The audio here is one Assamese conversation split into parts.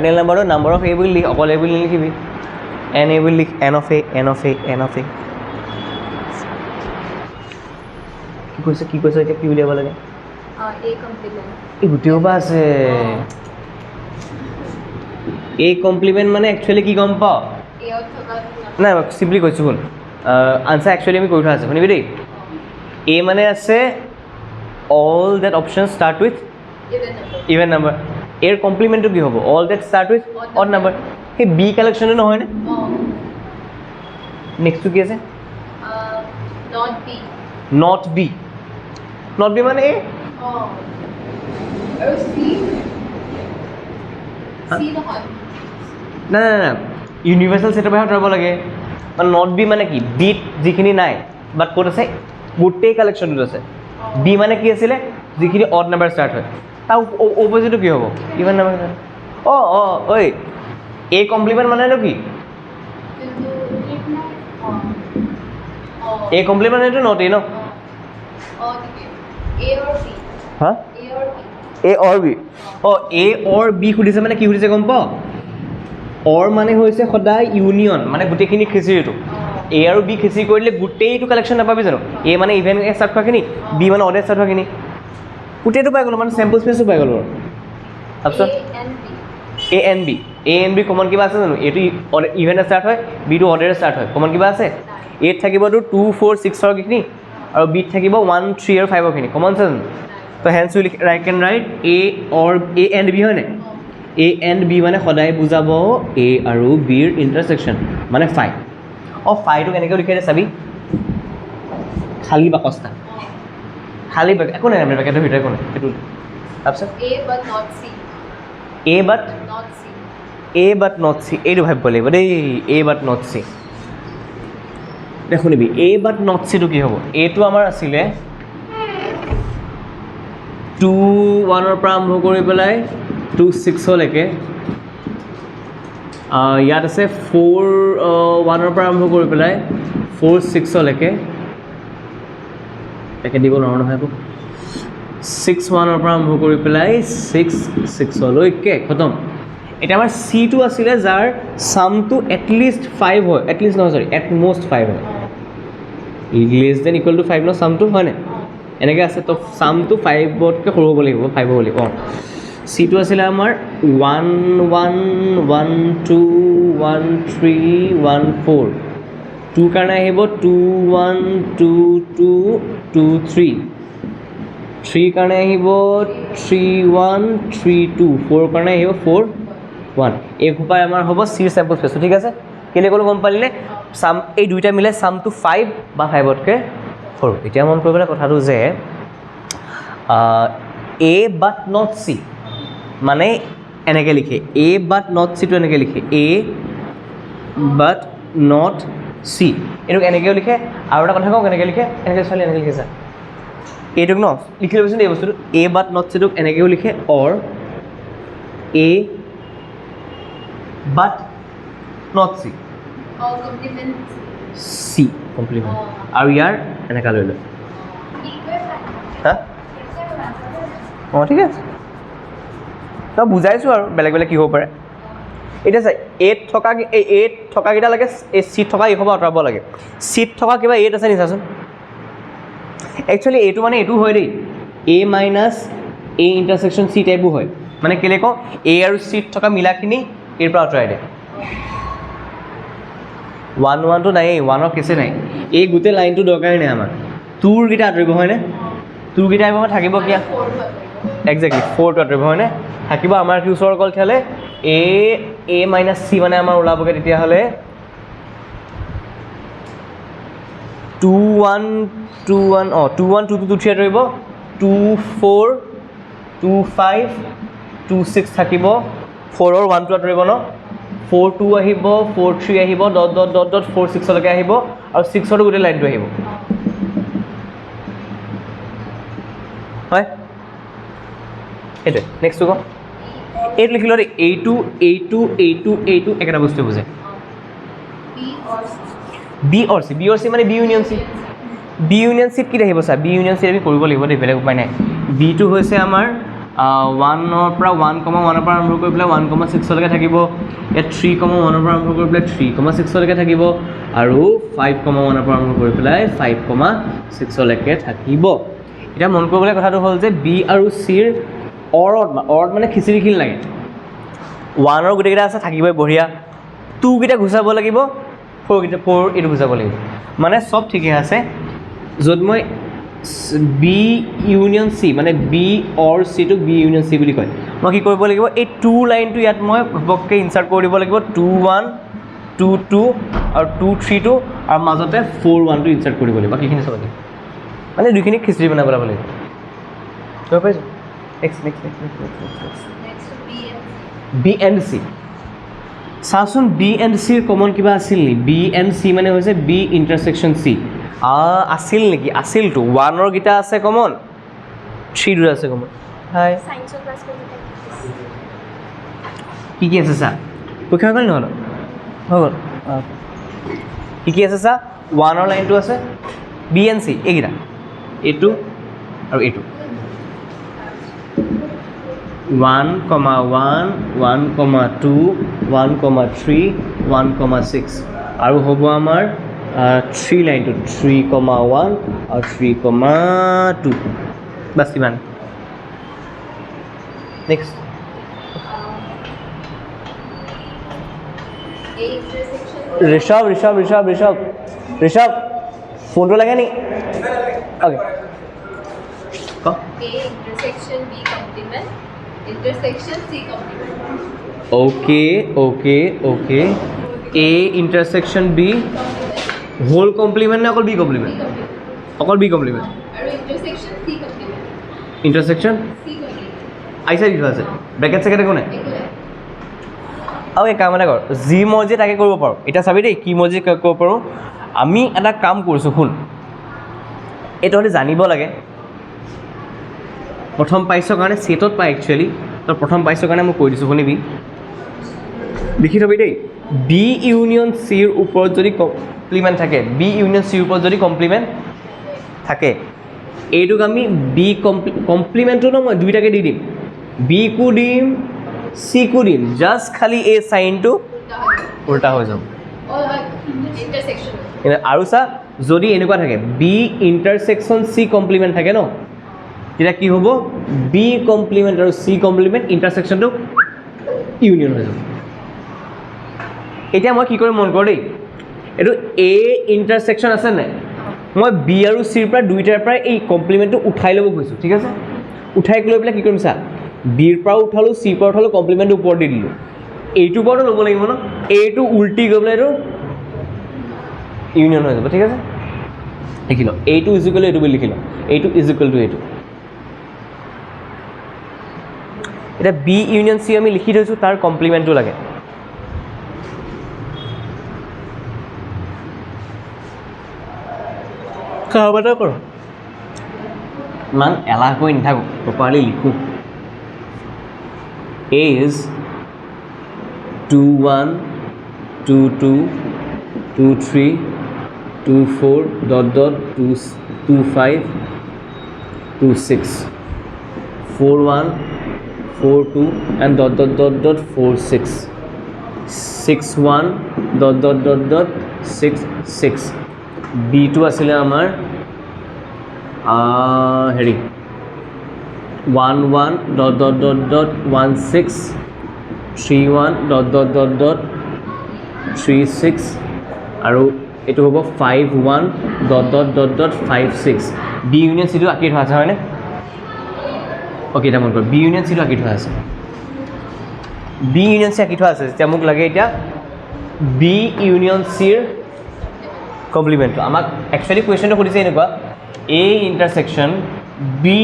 কাৰ্ডিনেল নাম্বাৰৰ নাম্বাৰ অফ এ বুলি লিখ, অকল এ বুলি লিখিবি, এন এ বুলি লিখ, N of A, N of A, N of A. কি কৈছে এতিয়া কি উলিয়াব লাগে? এই গোটেইসোপা আছে। এ কমপ্লিমেণ্ট মানে একচুৱেলি কি গম পাওঁ? নাই চিম্পলি কৈছোঁ শুন, আনচাৰ একচুৱেলি আমি কৰি থোৱা আছে, শুনিবি দেই। এ মানে আছে all that option start with even number. এৰ কমপ্লিমেণ্টটো কি হ'ব? All that start with odd number. সেই বি কালেকশ্যনটো নহয়নে? নেক্সটটো কি আছে? Not be. নট বি মানে এ। নাই নাই নাই, ইউনিভাৰ্চেল ছেটৰপৰাই আঁতৰাব লাগে। মানে নট বি মানে কি? বিত যিখিনি নাই বাট ক'ত আছে? গোটেই কালেকশ্যনটোত আছে। বি মানে কি আছিলে? যিখিনি অড নাম্বাৰ ষ্টাৰ্ট হয়। তাৰ অপজিটটো কি হ'ব? Even number. ঐ এ কমপ্লিমেণ্ট মানেনো কি? এ কমপ্লিমেণ্ট মানেতো নট এ ন? হা? এ অৰ বি। এ অৰ বি সুধিছে মানে কি সুধিছে গম পাওঁ? অৰ মানে হৈছে সদায় ইউনিয়ন, মানে গোটেইখিনি খিচিৰিটো। এ আৰু বি খিচিৰি কৰি দিলে গোটেইটো কালেকশ্যন নাপাবি জানো? এ মানে ইভেন এ ষ্টাৰ্ট হোৱাখিনি, বি মানে অড এ ষ্টাৰ্ট হোৱাখিনি, গোটেইটো পাই গ'লো, মানে চেম্পল স্পেচটো পাই গ'লো। তাৰপিছত A and B. A and B common কিবা আছে জানো? এইটো ইভেন ষ্টাৰ্ট হয়, বিটো অডেৰে ষ্টাৰ্ট হয়, কমন কিবা আছে? এত থাকিবতো 2, 4, 6ৰ খিনি, আৰু বিত থাকিব 1, 3 আৰু 5ৰ খিনি, কমন আছে জানো? So hence will write A or A and B হয়নে? এ এণ্ড বি মানে সদায় বুজাব এ আৰু বিৰ ইণ্টাৰছেকশ্যন, মানে ফাই। ফাইটো কেনেকৈ লিখে চাবি, খালী বাকচটা, খালী একো নাই, ব্ৰেকেটৰ ভিতৰত একো নাই সেইটো। তাৰপিছত এ বাট নট চি, এইটো ভাবিব লাগিব দেই, এ বাট নট চি। দে শুনিবি, এ বাট নট চিটো কি হ'ব? এইটো আমাৰ আছিলে 2, 1ৰ পৰা আৰম্ভ কৰি পেলাই 2, 6লৈকে। ইয়াত আছে 4, 1ৰ পৰা আৰম্ভ কৰি পেলাই 4, 6লৈকে। পেকেট দিব নোৱাৰোঁ নহয় আকৌ। 6, 1ৰ পৰা আৰম্ভ কৰি পেলাই 6, 6লৈকে খতম। এতিয়া আমাৰ চিটো আছিলে যাৰ চামটো এটলিষ্ট 5 হয়, এটলিষ্ট নহয় চৰি, এটমষ্ট 5 হয়। লেছ দেন ইকুৱেল টু 5 ন চামটো, হয়নে? এনেকৈ আছে, তো চামটো 5তকৈ সৰু হ'ব লাগিব, 5 হ'ব লাগিব। চিটো আছিলে আমাৰ 1, 1, 1, 2, 1, 3, 1, 4। 2 কাৰণে আহিব 2, 1, 2, 2, 2, 3। 3 কাৰণে আহিব 3, 1, 3, 2। 4 কাৰণে আহিব 4, 1। এই সোপাই আমাৰ হ'ব চিৰ চেম্পল স্পেচটো, ঠিক আছে? কেলৈ ক'লো গম পালিনে? চাম এই দুইটা মিলাই চামটো 5 বা 5তকৈ সৰু। এতিয়া মন কৰিবলৈ কথাটো যে এ বাট নট চি মানে এনেকৈ লিখে, এ বাট নট চিটো এনেকৈ লিখে, এ বাট নট চি। এইটোক এনেকৈও লিখে। আৰু এটা কথা কওঁ কেনেকৈ লিখে, এনেকৈ ছোৱালী এনেকৈ লিখে চা, এইটোক ন লিখি ল'বিচোন এই বস্তুটো, এ বাট নট চিটোক এনেকৈও লিখে, অৰ এ but not C, C complement. আৰু ইয়াৰ এনেকৈ লৈ লয়। হা? ঠিক আছে, তই বুজাইছোঁ আৰু বেলেগ বেলেগ কি হ'ব পাৰে। এতিয়া চাই এত থকা এই এত থকাকেইটালৈকে এই চিট থকা এইসোপা আঁতৰাব লাগে। চিট থকা কিবা এত আছে নি চাচোন। একচুৱেলি এইটো মানে এইটো হয় দেই, এ মাইনাছ এ ইণ্টাৰছেকশ্যন চি টাইপো হয়। মানে কেলৈ কওঁ, এ আৰু চিট থকা মিলাখিনি এৰ পৰা আঁতৰাই দে। 1, 1টো নায়েই, 1ৰ কেছে নাই। এই গোটেই লাইনটো দৰকাৰেই নাই আমাৰ। টুৰকেইটা আঁতৰিব হয়নে? টুৰকেইটা আহিব থাকিব কি? একজেক্টলি 4টো আঁতৰিব হয়নে? থাকিব আমাৰ কি ওচৰৰ অকল খেলে এ মাইনাছ চি, মানে আমাৰ ওলাবগৈ তেতিয়াহ'লে 2, 1, 2, 1, 2, 1, 2, 2, 2, 3 আঁতৰিব, 2, 4, 2, 5, 2, 6 থাকিব, 4ৰ 1টো আঁতৰিব ন, 4, 2 আহিব, 4, 3 আহিব, ডট ডট ডট ডট 4, 6লৈকে আহিব, আৰু 6ৰটো গোটেই লাইনটো আহিব, হয়? এইটোৱে নেক্সটটো কওঁ, এইটো লিখি লওঁ দেই, এইটো একেটা বস্তুৱে বুজে। B or C, B or C মানে B union C. B union চিত কি আহিব চা, বি ইউনিয়ন চি আমি কৰিব লাগিব দেই, বেলেগ উপায় নাই। বিটো হৈছে আমাৰ 1ৰ পৰা 1,1ৰ পৰা আৰম্ভ কৰি পেলাই 1,6লৈকে থাকিব ইয়াত 3,1ৰ পৰা আৰম্ভ কৰি পেলাই 3,6লৈকে থাকিব আৰু 5,1ৰ পৰা আৰম্ভ কৰি পেলাই 5,6লৈকে থাকিব এতিয়া মন কৰিবলৈ কথাটো হ'ল যে বি আৰু চিৰ অৰত মানে খিচিৰি লাগে 1ৰ গোটেইকেইটা আছে থাকিবই বঢ়িয়া 2 কেইটা ঘূচাব লাগিব 4 এইটো ঘূচাব লাগিব মানে চব ঠিকে আছে য'ত মই বি ইউনিয়ন চি মানে বি অৰ চিটোক বি ইউনিয়ন চি বুলি কয় মই কি কৰিব লাগিব এই 2 লাইনটো ইয়াত মই ঘপককৈ ইনচাৰ্ট কৰি দিব লাগিব 2 1 2 2 আৰু 2 3 2 আৰু মাজতে 4 1 টো ইনচাৰ্ট কৰিব লাগিব বাকীখিনি চাব লাগিব মানে দুইখিনি খিচিৰি বনাব লাগিব গম পাইছোঁ নেক্সট বি এণ্ড চি চাওচোন বি এণ্ড চিৰ কমন কিবা আছিল নি বি এণ্ড চি মানে হৈছে বি ইণ্টাৰছেকশ্যন চি আছিল নেকি আছিলতো 1ৰ গীতা আছে কমন 3 আছে কমন হাই কি আছে চা পৰীক্ষা হৈ গ'ল নহ'ল হৈ গ'ল কি আছে চা 1ৰ লাইনটো আছে বি এণ্ড চি এইকেইটা এইটো আৰু এইটো 1,1 1,2 1,3 1,6 আৰু হ'ব আমাৰ 3 লাইনটো 3,1 আৰু 3,2 বাছ কিমান নেক্সট ঋষভ ফোনটো লাগে নি okay A intersection B complement intersection C complement okay A intersection B whole complement নে অকল B complement অকল B complement আৰু intersection C complement intersection C complement আইছা কি আছে ব্ৰেকেট সেকেট একো নাই একো নাই আৰু এই কাম এটা কৰ যি মৰ্জি তাকে কৰিব পাৰোঁ এতিয়া চাবি দেই কি মৰ্জি কৰিব পাৰোঁ আমি এটা কাম কৰিছোঁ শুন এইটো হ'লে জানিব লাগে প্ৰথম পাইছোঁ কাৰণে ছেটত পাই একচুৱেলি তই প্ৰথম পাইছোঁ কাৰণে মই কৈ দিছোঁ শুনিবি লিখি থবি দেই বি ইউনিয়ন চিৰ ওপৰত যদি কমপ্লিমেণ্ট থাকে বি ইউনিয়ন চিৰ ওপৰত যদি কমপ্লিমেণ্ট থাকে এইটোক আমি বি কমপ্লিমেণ্টটো ন মই দুইটাকে দি দিম বিকো দিম চিকো দিম জাষ্ট খালি এই চাইনটো উল্টা হৈ যাব intersection আৰু চা যদি এনেকুৱা থাকে বি ইণ্টাৰছেকশ্যন চি কমপ্লিমেণ্ট থাকে ন তেতিয়া কি হ'ব বি কমপ্লিমেণ্ট আৰু চি কমপ্লিমেণ্ট ইণ্টাৰছেকশ্যনটো ইউনিয়ন হৈ যাব এতিয়া মই কি কৰিম মন কৰ দেই এইটো এ ইণ্টাৰছেকশ্যন আছে নাই মই বি আৰু চিৰ পৰা দুইটাৰ পৰা এই কমপ্লিমেণ্টটো উঠাই ল'ব কৈছোঁ ঠিক আছে উঠাই লৈ পেলাই কি কৰিম চা বিৰ পৰা উঠালোঁ চিৰ পৰা উঠালোঁ কমপ্লিমেণ্টটো ওপৰত দি দিলোঁ এইটোৰ পৰাটো ল'ব লাগিব ন এইটো উল্টি গৈ পেলাই এইটো ইউনিয়ন হৈ যাব ঠিক আছে লিখি লওঁ এইটো ইজিকুৱেল এইটো বুলি লিখি লওঁ এইটো ইজিকুৱেল টু এইটো এটা বি ইউনিয়ন চি আমি লিখি থৈছোঁ তাৰ কমপ্লিমেণ্টটো লাগে কাৰবাৰ কৰোঁ ইমান এলাহ কৰি নাথাকোঁ প্ৰপাৰলি লিখোঁ A is 2 1 2 2 2 3 2 4 dot dot 2 2 5 2 6 4 1 4 2 and dot dot dot dot 4 6 6 1 dot dot dot dot 6 6 B2 আছিলে আমাৰ হেৰি 1 1 dot dot dot dot 1 6 3 1 dot dot dot dot 3 6 আৰু এইটো হ'ব 5 1 dot dot dot dot 5 6 B union চিটো আঁকি থোৱা আছে হয়নে অ'কে এতিয়া মন কৰ বি ইউনিয়ন চিটো আঁকি থোৱা আছে বি ইউনিয়ন চি আঁকি থোৱা আছে যেতিয়া মোক লাগে এতিয়া বি ইউনিয়ন চিৰ কমপ্লিমেণ্টটো আমাক একচুৱেলি কুৱেশ্যনটো সুধিছে এনেকুৱা A intersection B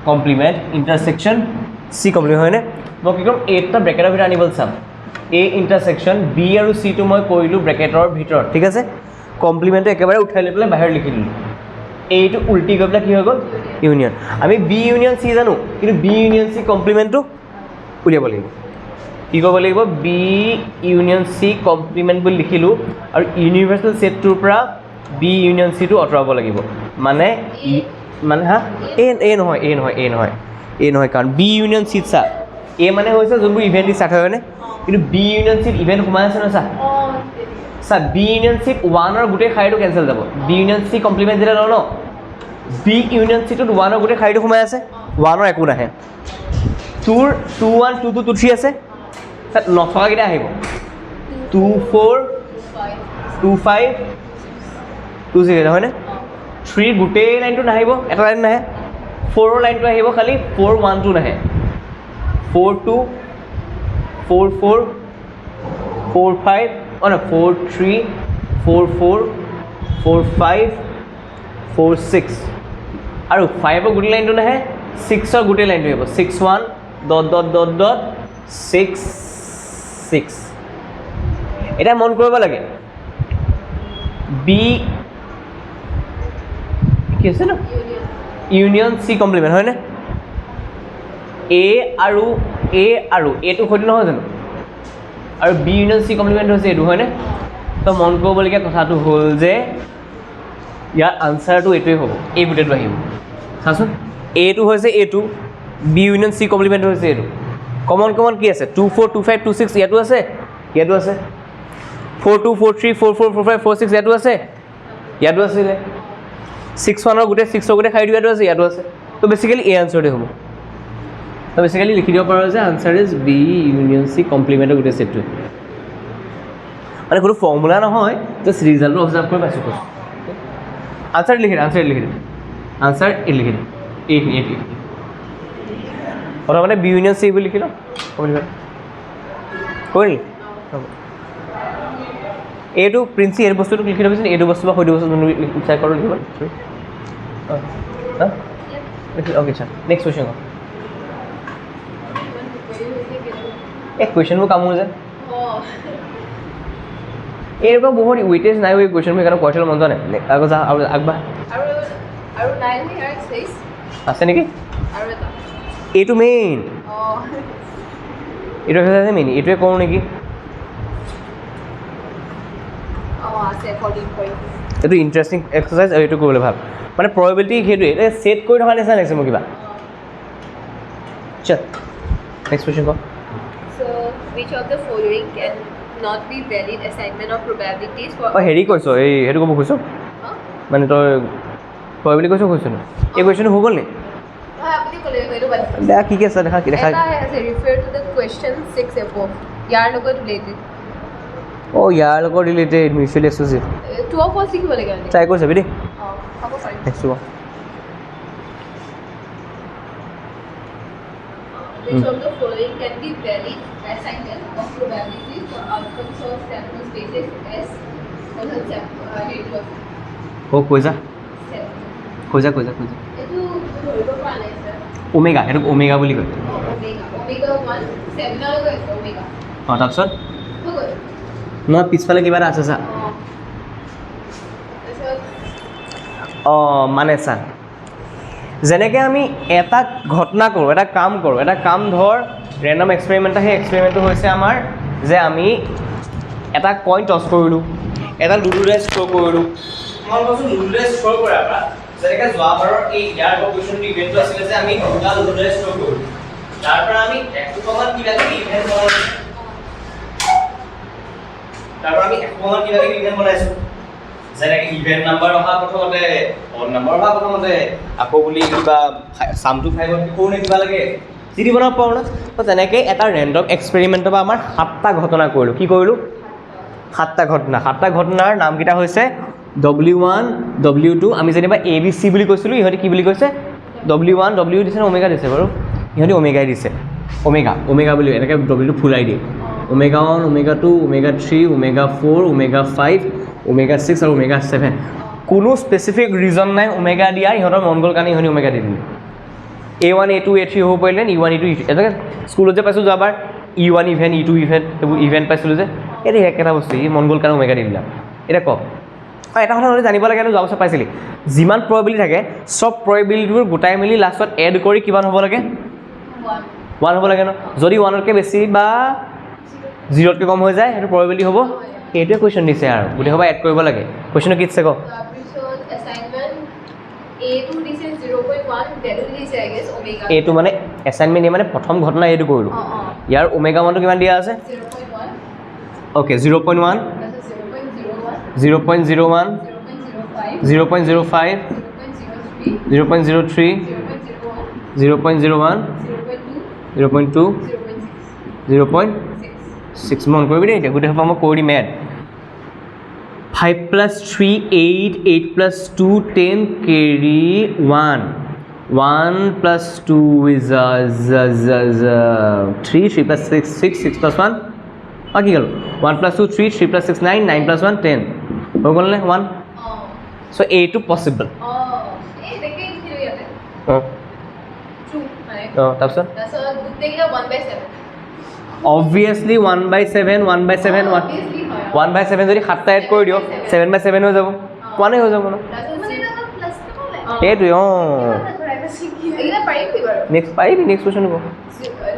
complement intersection C complement হয়নে মই কি ক'ম এটা ব্ৰেকেটৰ ভিতৰত আনিবলৈ চাম এ ইণ্টাৰছেকশ্যন বি আৰু চিটো মই কৰিলোঁ ব্ৰেকেটৰ ভিতৰত ঠিক আছে কমপ্লিমেণ্টটো একেবাৰে উঠাই লৈ পেলাই বাহিৰত লিখি দিলোঁ এইটো উল্টি গৈ পেলাই কি হৈ গ'ল ইউনিয়ন আমি বি ইউনিয়ন চি জানো কিন্তু বি ইউনিয়ন চি কমপ্লিমেণ্টটো উলিয়াব লাগিব কি কৰিব লাগিব বি ইউনিয়ন চি কমপ্লিমেণ্ট বুলি লিখিলোঁ আৰু ইউনিভাৰ্চেল ছেটটোৰ পৰা বি ইউনিয়ন চিটো আঁতৰাব লাগিব মানে হা এ নহয় এ নহয় কাৰণ বি ইউনিয়ন চিত চা এ মানে হৈছে যোনবোৰ ইভেণ্ট ষ্টাৰ্ট হয় হয়নে কিন্তু বি ইউনিয়ন চিত ইভেণ্ট সোমাই আছে নহয় চা বি ইউনিয়ন চিত ওৱানৰ গোটেই শাৰীটো কেঞ্চেল যাব বি ইউনিয়ন চি কমপ্লিমেণ্ট যেতিয়া লওঁ ন বি ইউনিয়ন চিটোত ওৱানৰ গোটেই শাৰীটো সোমাই আছে ওৱানৰ একো নাহে তোৰ 2 1 2 2 2 3 আছে তাত নথকাকেইটা আহিব 2 4 2 5 2 0 হয়নে 3 গোটেই লাইনটো নাহিব এটা লাইন নাহে 4ৰ লাইনটো আহিব খালি 4 1 2 নাহে 4 2 4 4 4 5 oh no 4 3 4 4 4 5 4 6 আৰু 5ৰ গোটেই লাইনটো নাহে 6ৰ গোটেই লাইনটো আহিব 6 1 ডট ডট ডট ডট 6 6 এটা মন কৰিব লাগে বি কি আছে ন ইউনিয়ন চি কমপ্লিমেণ্ট হয়নে এ আৰু এটো সৈতে নহয় জানো আৰু বি ইউনিয়ন চি কমপ্লিমেণ্ট হৈছে এইটো হয়নে তো মন কৰিবলগীয়া কথাটো হ'ল যে ইয়াৰ আনচাৰটো এইটোৱে হ'ব এই গোটেইটো আহিব চাচোন এটো হৈছে এইটো বি ইউনিয়ন চি কমপ্লিমেণ্ট হৈছে এইটো কমন কি আছে 2 4 2 5 2 6 ইয়াতো আছে 4 2 4 3 4 4 4 5 4 6 ইয়াতো আছিলে 6 1ৰ গোটেই 6ৰ গোটেই খাই দিয়াটো আছে ইয়াতো আছে তো বেচিকেলি এই আনচাৰটোৱে হ'ব তো বেচিকেলি লিখি দিব পাৰোঁ যে answer is B union C কমপ্লিমেণ্টৰ গোটেই ছেটটো মানে কোনো ফৰ্মুলা নহয় জাষ্ট ৰিজাল্টটো অবজাৰ্ভ কৰি পাইছোঁ কৈছোঁ আনচাৰ লিখি দিম আনচাৰ লিখি দিম এইখিনি প্ৰথমতে বি ইউনিয়ন চি বুলি লিখি লওঁ কৰিলি হ'ব এইটো প্ৰিন্সি এই বস্তুটো লিখি ল'বিচোন এইটো বস্তু বা সৈটো বস্তু যোনটো চেক কৰোঁ লিখিব অ'কে ছাৰ নেক্সট কুৱেশ্যন এই কুৱেশ্যনবোৰ কামোৰ যে এইবোৰ বহুত ৱেইটেজ নাই এই কুৱেশ্যনবোৰ সেইকাৰণে পঢ়িবলৈ মন যোৱা নাই আকৌ যা আৰু আগবাঢ় আছে নেকি এইটো মেইন এইটো এক্সাৰচাইজ মেইন এইটোৱে কৰোঁ নেকি এইটো ইণ্টাৰেষ্টিং এক্সাৰচাইজ আৰু এইটো কৰিবলৈ ভাল মানে প্ৰবেবিলিটি সেইটোৱে এই ছেট কৰি থকা নিচিনা লাগিছে মোৰ কিবা চল নেক্সট কুৱেশ্যন কওক So, which of the following can not be valid assignment of probabilities for? অঁ হেৰি কৈছ এই সেইটো ক'ব খুজিছ মানে তই প্ৰবেবিলিটি কৈছ ন এই কুৱেশ্যনটো হৈ গ'ল নি দেখা কি আছে দেখা refer to the question 6 above. ইয়াৰ লগত related. অঁ ইয়াৰ লগত related mutually exclusive 2 of us লিখিব লাগে ট্ৰাই কৰি চাবি দেই হ'ব পাৰিম নেক্সট ক Which of the following can be valid assignment of probability for outcomes of sample spaces S also কৈ যা এইটো ধৰিব পৰা নাই স্যাৰ ওমেগা এইটো ওমেগা বুলি কয় ওমেগা 1 7 লৈ আছে ওমেগা অঁ তাৰপিছত হৈ গ'ল নহয় পিছফালে কিবা এটা আছে চা অঁ মানে চা যেনেকৈ আমি এটা ঘটনা কৰোঁ এটা কাম ধৰ ৰেণ্ডম এক্সপেৰিমেণ্ট সেই এক্সপেৰিমেণ্টটো হৈছে আমাৰ যে আমি এটা কইন টছ কৰিলোঁ এটা লুডু ডাইচ থ্ৰ' কৰিলোঁ মই কৈছোঁ লুডু ডাইচ থ্ৰ' কৰাৰ পৰা যেনেকৈ যোৱাবাৰৰ এই ইয়াৰ কুৱেশ্যনটো ইভেণ্টটো আছিলে যে আমি দুটা লুডু ডাইচ থ্ৰ' কৰিলোঁ তাৰ পৰা আমি একোমান কিবাকিবি ইভেণ্ট বনাইছোঁ যেনেকৈ ইভেণ্ট নাম্বাৰ অহা প্ৰথমতে অড নাম্বাৰ অহা প্ৰথমতে আকৌ বুলি কিবা চামটো 5 কৰোঁ নে কিবা লাগে যি দি বনাব পাৰোঁ ন তো তেনেকৈ এটা ৰেণ্ডম এক্সপেৰিমেণ্টৰ পৰা আমাৰ 7টা ঘটনা কৰিলোঁ কি কৰিলোঁ 7টা ঘটনাৰ নামকেইটা হৈছে W1 W2 আমি যেনিবা ABC বুলি কৈছিলোঁ ইহঁতে কি বুলি কৈছে W1 W দিছে নে ওমেগা দিছে বাৰু ইহঁতে ওমেগাই দিছে ওমেগা বুলি এনেকৈ W ফুলাই দিয়ে omega 1 omega 2 omega 3 omega 4 omega 5 omega 6 আৰু ওমেগা 7 কোনো স্পেচিফিক ৰিজন নাই ওমেগা দিয়া ইহঁতৰ মন গ'ল কাৰণে ইহঁতে ওমেগা দি দিলে A1 A2 A3 হ'ব পাৰিলে E1 E2 এনেকৈ স্কুলত যে পাইছোঁ যোৱাবাৰ E1 ইভেণ্ট E2 ইভেণ্ট এইবোৰ ইভেণ্ট পাইছিলোঁ যে এইটো একেটা বস্তু ই মন গ'ল কাৰণে ওমেগা দি দিলা এতিয়া কওক আৰু এটা কথা জানিব লাগে যোৱা বছৰ পাইছিলি যিমান প্ৰবেবিলিটি থাকে চব প্ৰবেবিলিটিবোৰ গোটাই মেলি লাষ্টত এড কৰি কিমান হ'ব লাগে 1 হ'ব লাগে ন যদি 1তকৈ বেছি বা 0তকৈ কম হৈ যায় সেইটো প্ৰবেবিলিটি হ'ব সেইটোৱে কুৱেশ্যন দিছে আৰু গোটেই সবাই এড কৰিব লাগে কুৱেশ্যনটো কি দিছে কওক তাৰপিছত assignment A2 দিছে 0.1 1 value দিছে I guess omega এইটো মানে এছাইনমেণ্ট মানে প্ৰথম ঘটনা এইটো কৰিলোঁ ইয়াৰ ওমেগা মানটো কিমান দিয়া আছে 0.1 অ'কে 0.1 0.01 0.01 0.05 0.03 0.03 0.01 0.02 0.2 0.6 0.6 মন কৰিবি দেই এতিয়া গোটেই সোপা মই কৰি দিম add 5 plus 3 8 8 plus 2 10 carry 1 1 plus 2 is 3 3 plus 6 6 6 plus 1 কি গ'ল 1 plus 2 3 3 plus 6 9 9 plus 1 10 হৈ গ'ল নে 1 so এইটো পচিবল এই দেখে কি ইয়াতে অঁ ট্ৰু মানে তাৰপিছত গোটেইকেইটা 1/7 অবভিয়াছলি 1/7 1/7 obviously হয় 1/7 যদি 7টা এড কৰি দিওঁ 7/7 হৈ যাব 1 হৈ যাব ন মানে এটা প্লাস নহলে সেইটোৱে অঁ এইটা পাৰিম কি বাৰু নেক্সট পাৰিবি নেক্সট কুৱেশ্যন হ'ব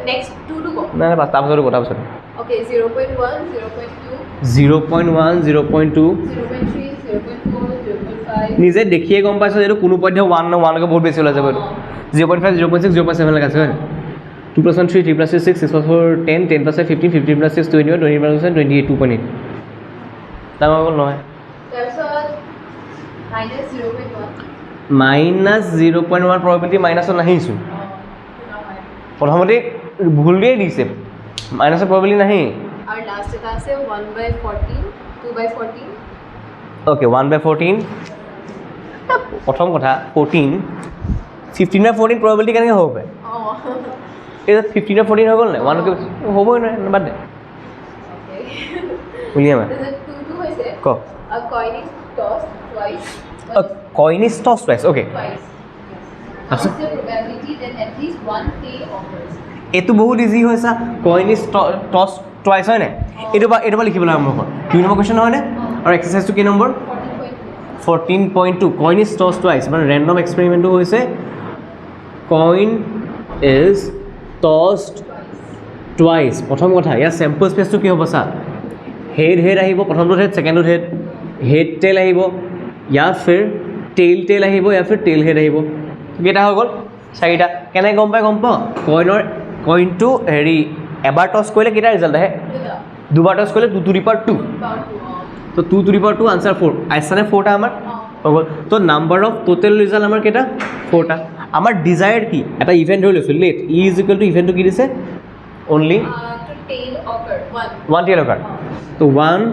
নেক্সট 2 টু গো নাই নাই তাৰপিছত হ'ব তাৰপিছত ওকে 0.1 0.2 0.1 0.2 0.3 0.4 0.5 নিজে দেখিয়ে গম পাইছোঁ এইটো কোনো পধ্যে 1 ন 1লৈকে বহুত বেছি ওলাই যাব এইটো 0.5 0.6 0.7 লৈকে আছে হয় 2 plus 1 3 3 plus 6 6 plus 4 10 10 plus 5 15 15 plus 6 21 20 plus 7 28 2.8 ডাঙৰ গ'ল নহয় minus 0.1 -0.1 probability মাইনাছত নাহিছোঁ প্ৰথমতে ভুল দিয়ে দিছে মাইনাছৰ probability নাহি আৰু লাষ্ট এটা আছে 1/14 2/14 অ'কে 1/14 প্ৰথম কথা 14 15/14 probability কেনেকৈ হ'ব পাৰে এই 15 14 হৈ গ'ল নাই 1 হ'বই নোৱাৰে বাদ দে উলিয়ামা ক A coin is tossed twice. coin is tossed twice okay Twice. What's the probability that at least one tail occurs? এইটো বহুত ইজি হৈছে coin is tossed twice হয় নাই এইটো বা লিখিবলৈ আৰম্ভ কৰ 2 নম্বৰ কুৱেশ্যন হয়নে আৰু এক্সাৰচাইজটো কি number 14.2 coin is tossed twice মানে ৰেণ্ডম এক্সপেৰিমেণ্টটো হৈছে coin is tossed twice প্ৰথম কথা ইয়াৰ চেম্পল স্পেচটো কি হ'ব চা হেড হেড আহিব প্ৰথমটোত হেড ছেকেণ্ডটোত হেড হেড টেইল আহিব ইয়াৰ ফিৰ টেইল টেইল আহিব ইয়াৰ ফিৰ টেইল হেড আহিব কেইটা হৈ গ'ল 4টা কেনেকৈ গম পাওঁ কইনটো হেৰি এবাৰ টছ কৰিলে কেইটা ৰিজাল্ট আহে দুবাৰ টছ কৰিলে 2 to the power 2 তো 2 to the power 2 আনসাৰ 4 আইছানে 4টা আমাৰ হৈ গ'ল তো নাম্বাৰ অফ টোটেল ৰিজাল্ট আমাৰ কেইটা 4টা আমাৰ ডিজায়াৰ কি এটা ইভেণ্ট ধৰি লৈছোঁ let E is equal to ইভেণ্টটো কি দিছে only To tail occur. one tail occur তো one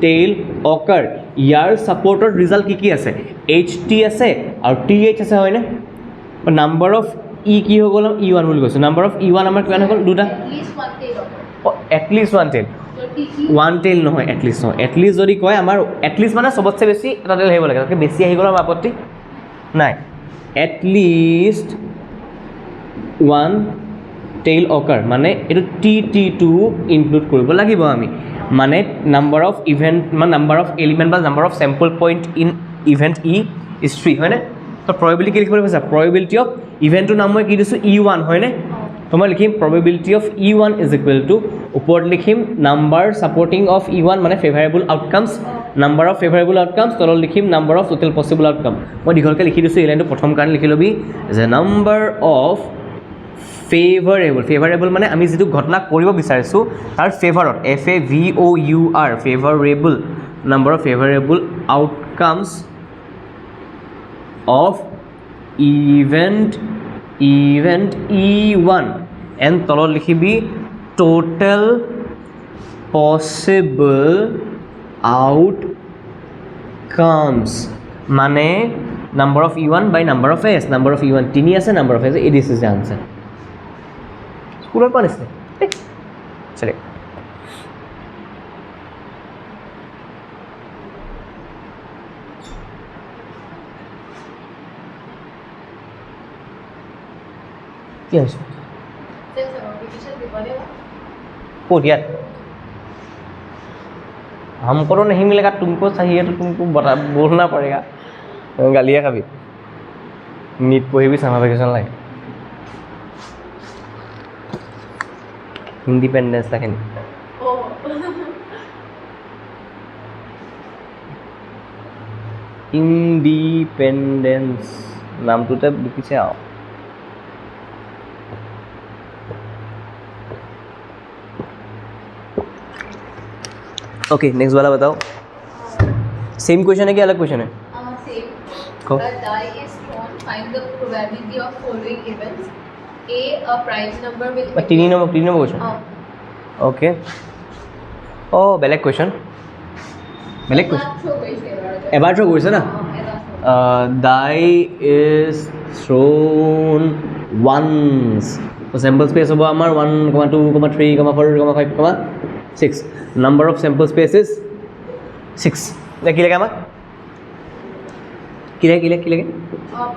tail occur ইয়াৰ ছাপৰ্টৰ ৰিজাল্ট কি আছে ht আছে আৰু th আছে হয়নে নাম্বাৰ অফ ই কি হৈ গ'ল e1 বুলি কৈছোঁ নাম্বাৰ অফ e1 আমাৰ কিমান হৈ গ'ল দুটা At least one tail occur. At least one tail So TE. One tail নহয় এটলিষ্ট নহয় এটলিষ্ট যদি কয় আমাৰ এটলিষ্ট মানে চবতছে বেছি এটা টেইল আহিব লাগে তাতকৈ বেছি আহি গ'ল আমাৰ আপত্তি নাই এটলিষ্ট ওৱান টেইল অকাৰ মানে এইটো টি2 ইনক্লুড কৰিব লাগিব আমি মানে নাম্বাৰ অফ ইভেণ্ট মানে নাম্বাৰ অফ এলিমেণ্ট বা number of sample point in event E is 3 হয়নে তো প্ৰবেবিলিটি কি লিখিব লাগিব প্ৰবেবিলিটি অফ ইভেণ্টটোৰ নাম মই কি দিছোঁ E1 হয়নে তো মই লিখিম probability of E1 is equal two ওপৰত লিখিম নাম্বাৰ ছাপৰ্টিং অফ E1 মানে ফেভাৰেবল আউটকামছ নাম্বাৰ অফ ফেভাৰেবল আউটকামছ তলত লিখিম number of total possible outcome মই দীঘলকৈ লিখি দিছোঁ এই লাইনটো প্ৰথম কাৰণে লিখি ল'বি যে নাম্বাৰ অফ ফেভাৰেবল মানে আমি যিটো ঘটনা কৰিব বিচাৰিছোঁ তাৰ ফেভাৰত FAVOUR favourable number of favourable outcomes of event E1 and তলত লিখিবি টোটেল পচিবল আউটকামছ মানে number of E1 by number of S number of E1 তিনি আছে নাম্বাৰ অফ S এই দিছ ইজ দ্য আনচাৰ স্কুলৰ পৰা নিছে চলে কি হৈছে ক'ত ইয়াত हमको तो नहीं मिलेगा तुमको चाहिए तो तुमको बता बोलना पड़ेगा गालियाँ खाबी नीट पढ़ी भी सामार वेकेशन लागे इंडिपेंडेंस लागे इंडिपेंडेंस नामटूते लिखिছে आओ ओके नेक्स्ट वाला बताओ सेम क्वेश्चन है कि अलग क्वेश्चन है Same. Go. A die is thrown. Find the probability of following events. A prime number will. तीन नंबर क्वेश्चन ओके ओ बेलेग क्वेश्चन बेलेग क्वेश्चन এবাৰ থ্ৰো কৰিছে না die is thrown once so sample space হ'ব আমাৰ 1,2,3,4,5,6 number of sample spaces 6 কি লাগে আমাক কি লাগে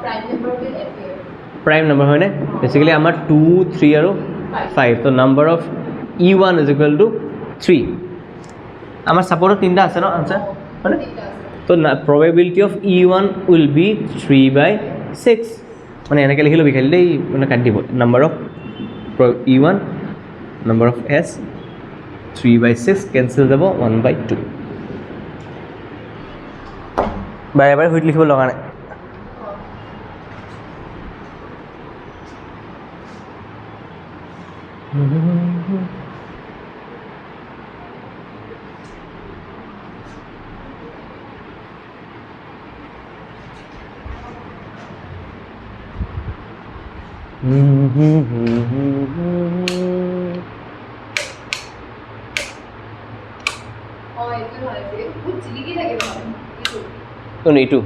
Prime number will appear. prime number হয় না বেসিক্যালি আমাৰ 2 3 আৰু 5 তো number of e1 is equal to 3 আমাৰ সাপোর্ট তিনটা আছে না आंसर হয় না তো probability of e1 will be 3/6 মানে এনেকৈ লিখিলো বিখালি দেই মানে কাটি দিব number of e1 number of s 3/6 cancel যাব 1/2 বাৰে বাৰে হুইট লিখিব লগা নাই এইটো হয় যে বহুত চিলিকি থাকে মানে এইটো কোন এইটো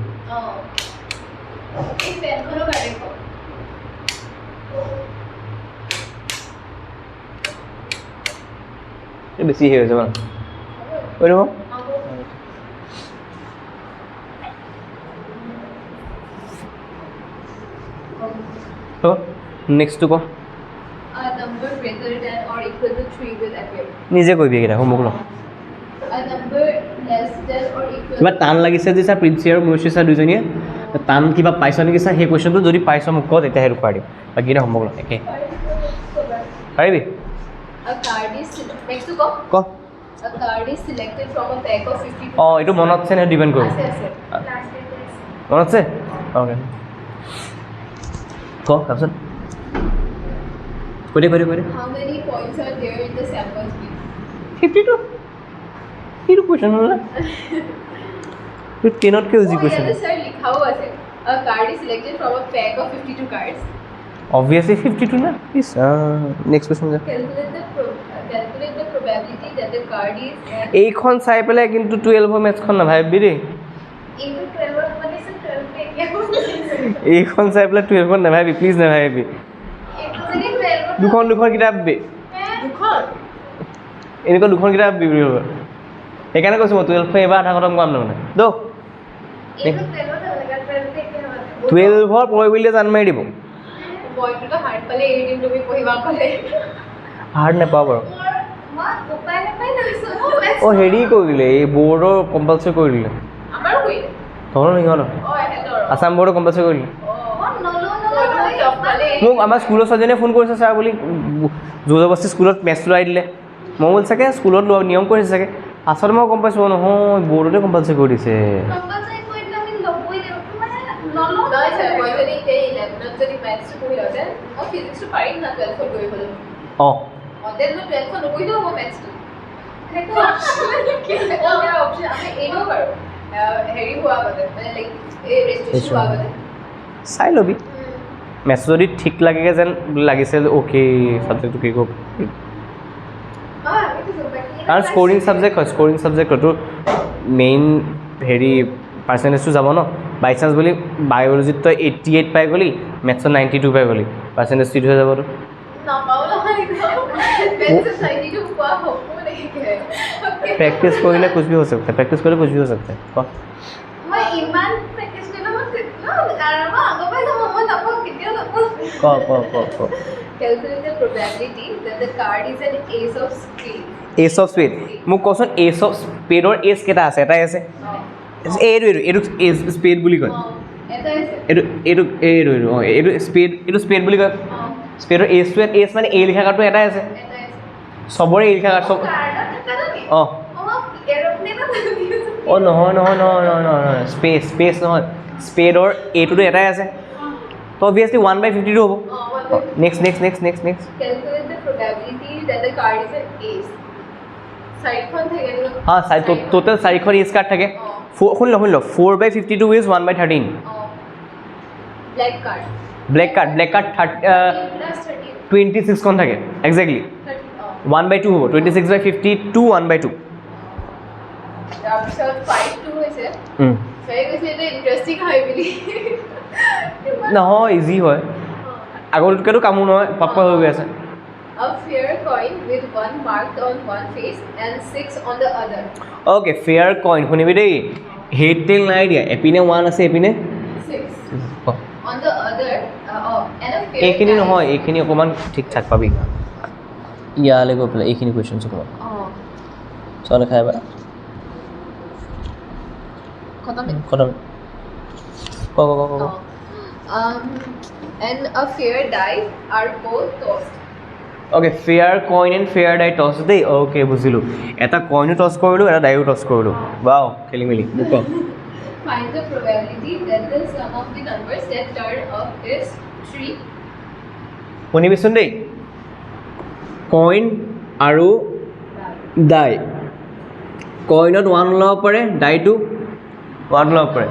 এই পেনখনো কাটে কো বেছি হৈ গৈছে মানে ওই ৰব তো নেক্সট টু কো a number greater than or equal to 3 will appear. নিজে কইবি কিটা হোমৱৰ্ক ল A number less than or equal কিবা টান লাগিছে যে স্যার প্ৰিন্সি আৰু ময়ূষী স্যাৰ দুজনীয়ে টান কিবা পাইছ নেকি স্যাৰ সেই কুৱেশ্যনটো যদি পাইছ মোক কওঁ তেতিয়াহে ৰূপাই দিম বাকী এটা হোমৱৰ্ক ল একে পাৰিবি A card is next to go. ক A card is selected from a pack of 50. অঁ এইটো মনত আছে নে ডিপেণ্ড কৰিব আছে মনত আছে অ'কে ক তাৰপিছত কৈ দে How many points are there in the sample space? 52 এইটো কুৱেশ্যন হ'ল না এইটো টেনতকৈ ইজি কুৱেশ্যন sir লিখাও আছে. A card is selected from a pack of 52 cards. Obviously 52 না প্লিজ নেক্সট কুৱেশ্যন যা Calculate the probability that the card is at এইখন চাই পেলাই কিন্তু 12 মেথছখন নাভাবিবি দেই into 12 মানে sir 12 पे क्या এইখন চাই পেলাই 12খন নাভাবিবি প্লিজ নাভাবিবি এইটো যদি 12 দুখন কিতাপ দুখন এনেকুৱা দুখন কিতাপ বিবৰি হ'ব সেইকাৰণে কৈছোঁ মই 12 এবাৰ আধা খতম কৰাম তাৰমানে দৌ এইটো 12 লগা 12 पे क्या 12ৰ প্ৰবেবিলিটি জান মাৰি দিব বয়টোতো হাৰ্ড পালে এৰি দিম তুমি পঢ়িবা ক'লে হাৰ্ড নাপাওঁ বাৰু মই উপায় নাপাই নাছো অঁ হেৰি কৰি দিলে এই বৰ্ডৰ কম্পালচৰি কৰি দিলে আমাৰো কৰিলে তহঁতৰ সিহঁতৰ হেতৰ আছাম বৰ্ডৰ কম্পালচৰি কৰি দিলে নলো মোক আমাৰ স্কুলৰ ছোৱালীজনীয়ে ফোন কৰিছে ছাৰ বুলি জোৰ জবস্তি স্কুলত মেথছটো লোৱাই দিলে মই বোলো চাগে স্কুলত লোৱা নিয়ম কৰিছে চাগে আচলতে মই গম পাইছোঁ নহয় বৰ্ডতে কম্পালচৰি কৰি দিছে কম্পালসৰি কৰি দিলে আমি লবই লাগিব মানে নলো নাই স্যার মই যদি এই 11ত যদি ম্যাথছ পঢ়ি হতে মই ফিজিক্সটো পাৰিম না 12ত কৰিবলৈ অঁ অদেন মই 12ত নপঢ়িলেও হ'ব ম্যাথছটো সেইটো অপচন আমি এইটো পাৰোঁ হেৰি হোৱা আগতে মানে লাইক এই ৰেজিষ্ট্ৰেশ্যন হোৱা আগতে চাই ল'বি মেথছ যদি ঠিক লাগেগৈ যেন লাগিছে অ'কে ছাবজেক্টটো কি কৰিব কাৰণ স্ক'ৰিং ছাবজেক্ট হয় স্ক'ৰিং ছাবজেক্ট হয় তোৰ মেইন হেৰি পাৰ্চেণ্টেজটো যাব ন বাই চান্স বুলি বায়'লজিত তই 88 পাই গ'লি মেথছত 92 পাই গ'লি পাৰ্চেণ্টেজ ঠিক হৈ যাব তোৰ প্ৰেক্টিছ কৰিলে কুছ ভি হৈ सकता है প্ৰেক্টিছ কৰিলে কুছ ভি হৈ सकता है ক Calculate the probability that the card is an ace of spades. Ace of spade মোক কচোন এচ অফ স্পেডৰ এচ কেইটা আছে এটাই আছে এইটো এচ স্পেড বুলি কয় এটা আছে এইটো অঁ এইটো স্পেড বুলি কয় স্পেডৰ এচটো এচ মানে এ লিখা কাৰ্ডটো এটাই আছে এটা আছে চবৰে এ লিখা কাৰ্ড চব অঁ অঁ নহয় স্পেচ নহয় স্পেডৰ এইটোতো এটাই আছে তো অবভিয়াছলি 1/52 হ'ব next Calculate the probability that the card is an ace. চাৰিখন থাকে ন? হা টোটেল 4খন এজ কাৰ্ড থাকে শুনি ল 4/52 is 1/13 Black card. Black card Plus 13. 26খন থাকে এক্সেক্টলি 1/2 হ'ব 26/52 1/2 তাৰপিছত 5-2 হৈছে চাই গৈছে এটা ইণ্টাৰেষ্টিং হয় বুলি নহয় ইজি হয় আগতকৈতো কামো নহয় পাপ্পা হৈ গৈ আছে A fair coin with one marked on one face and 6 on the other. Okay fair coin শুনিবি দেই হেড টেইল নাই দিয়া এপিনে 1 আছে এপিনে 6 on the other. And a fair এইখিনি dice. নহয় এইখিনি অকণমান ঠিক ঠাক পাবি ইয়ালৈ গৈ পেলাই এইখিনি কুৱেশ্যন অকণমান চলে খাই বা খতম ক And a fair die are both tossed. Okay fair coin and fair die toss দেই অ'কে বুজিলোঁ এটা কইনো টছ কৰিলোঁ এটা ডাইও টছ কৰিলোঁ বাও খেলি মেলি মোক ক Find the probability that the sum of the numbers that turn up is 3. শুনিবিচোন দেই কইন আৰু ডাই কইনত 1 ল'ব পাৰে ডাইটো 1 ল'ব পাৰে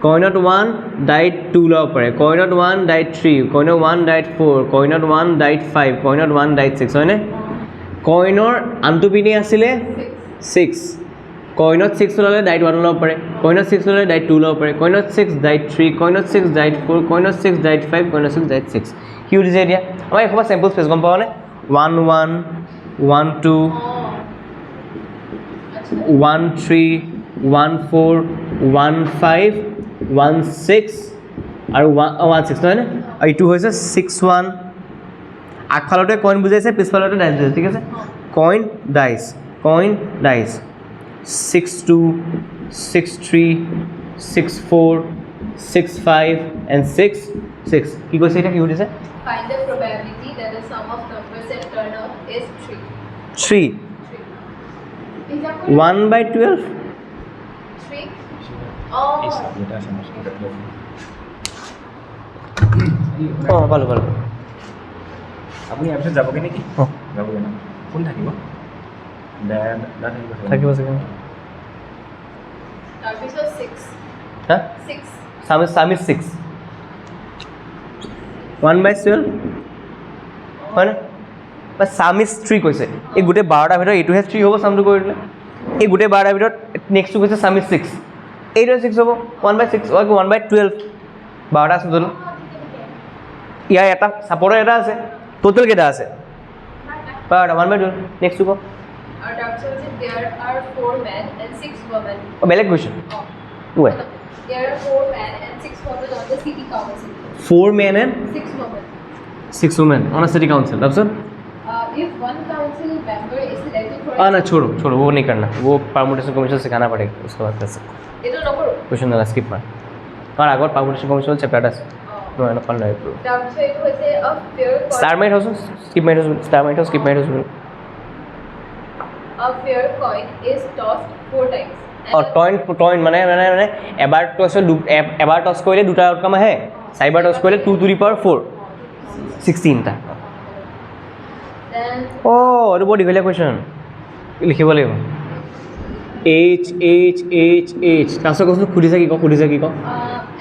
কইনত 1 ডাইট 2 ল'ব পাৰে কইনত 1 ডাইট 3 কইনত 1 ডাইট 4 কইনত 1 ডাইট 5 কইনত 1 ডাইট 6 হয়নে কইনৰ আনটো পিনে আছিলে 6 কইনত 6 ল'লে ডাইট 1 ল'ব পাৰে কইনত 6 ল'লে ডাইট 2 ল'ব পাৰে কইনত 6 ডাইট 3 কইনত 6 ডাইট 4 কইনত 6 ডাইট 5 কইনত 6 ডাইট 6 কি উঠিছে এতিয়া আমাৰ এসোপা চেম্পল স্পেচ গম পাওঁনে 1 1 1 2 1 3 1 4 1 5 1 6 আৰু 1 6 নহয় নে আৰু এইটো হৈছে 6 1 আগফালতে কইন বুজাইছে পিছফালতে ডাইচ বুজাইছে ঠিক আছে কইন ডাইচ 6 2 6 3 6 4 6 5 and 6 6 কি কৈছে এটা কি উঠিছে Find the probability that the sum of numbers that turn up is 3. 3 1/12 3. পালোঁ আপুনি ইয়াৰ পিছত যাবগৈ নেকি অঁ যাবগৈ ন কোন থাকিব দা থাকিব থাকিব চাগে তাৰপিছত 6. হা 6. সামিজ 6 1/12 হয় না বা সামিজ 3 কৈছে এই গোটেই 12টাৰ ভিতৰত এইটোহে 3 হ'ব চামটো কৰি দিলে এই গোটেই 12টাৰ ভিতৰত নেক্সটটো কৈছে সামিজ 6 এইটো 6 হ'ব 1/6 1/12 12টা আছে তোলো ইয়াৰ এটা ছাপৰ্টৰ এটা আছে টোটেল কেইটা আছে 12টা 1/12 নেক্সটটো ক আৰু তাৰপিছত হৈছে there are 4 men and 6 women. বেলেগ question way There are 4 men and 6 women on the city council. 4 men and 6 women. 6 women on a city council তাৰপিছত If one council member is selected for ना छोड़ो वो नहीं करना वो परमुटेशन कमीशन सिखाना पड़ेगा उसके बाद कर सकते এইটো নকৰো क्वेश्चन ना स्किप मार কাৰণ আগত परमुटेशन कमीशन चैप्टर আছে নহয় নকল নাই তাৰপিছত এইটো হৈছে a fair star might house skip might house star might house skip might house a fair coin is tossed 4 times. और टॉइन মানে এবাৰ টস কৰিলে দুটা আউটকাম আহে চাৰিবাৰ টস কৰিলে 2 to the power 4 16 টা Then ও আৰু বৰ দীঘলীয়া কুৱেশ্যন লিখিব লাগিব H H H H তাৰপিছত কৈছোঁ সুধিছে কি ক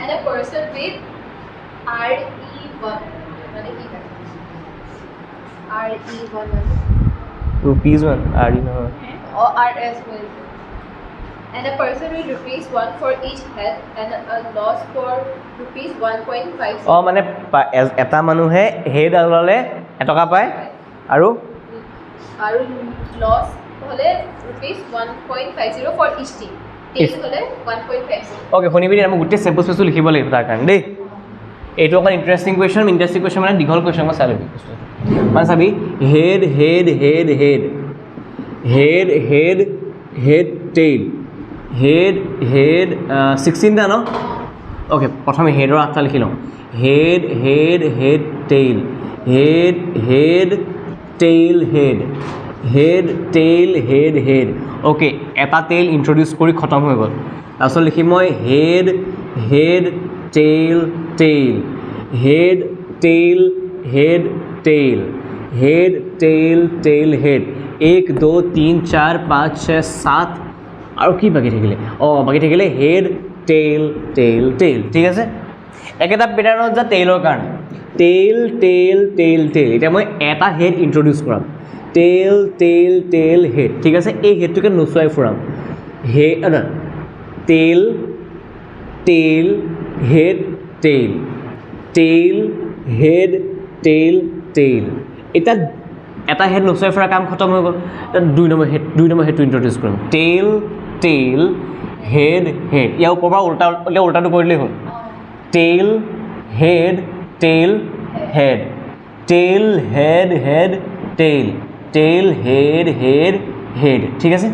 and a person with RE1 মানে কি হয় RE1 rupees 1 আৰি নহয় or RS will and a person with rupees 1 for each head and a loss for rupees 1.5. মানে এটা মানুহে হেড আললে এটকা পায় আৰু loss হলে rupees 1.50 for each team. Tail হলে 1.50. ওকে শুনিবি আমি গোটেই চেম্পল স্পেচটো লিখিব লাগিব তাৰ কাৰণে দেই এইটো অকণ ইণ্টাৰেষ্টিং কুৱেশ্যন মানে দীঘল কুৱেশ্যন মই চাই ল'বি মানে চাবি head head head head head head head tail head head 16টা ন ওকে প্ৰথমে হেডৰ 8টা লিখি লওঁ head head head tail head head tail head head tail head head okay এটা টেইল ইন্ট্ৰডিউচ কৰি খতম হৈ গ'ল তাৰপিছত লিখিম মই head head tail tail head tail head tail head tail tail head 1 2 3 4 5 6 7 আৰু কি বাকি থাকিলে বাকি থাকিলে হেড টেইল টেইল টেইল ঠিক আছে একেটা পেটাৰ্ণত যা টেইলৰ কাৰণে টেইল টেইল টেইল টেইল এতিয়া মই এটা হেড ইন্ট্ৰডিউস কৰাম টেইল টেইল টেইল হেড ঠিক আছে এই হেডটোকে নুচুৱাই ফুৰাম tail tail head tail tail head tail tail এটা এটা হেড নুচুৱাই ফুৰা কাম খতম হৈ গ'ল দুই নম্বৰ হেডটো ইন্ট্ৰডিউস কৰিম টেইল টেইল হেড হেড ইয়াৰ ওপৰৰ পৰা উল্টাটো কৰিলেই হ'ল tail head tail head tail head head tail tail head head head ঠিক আছে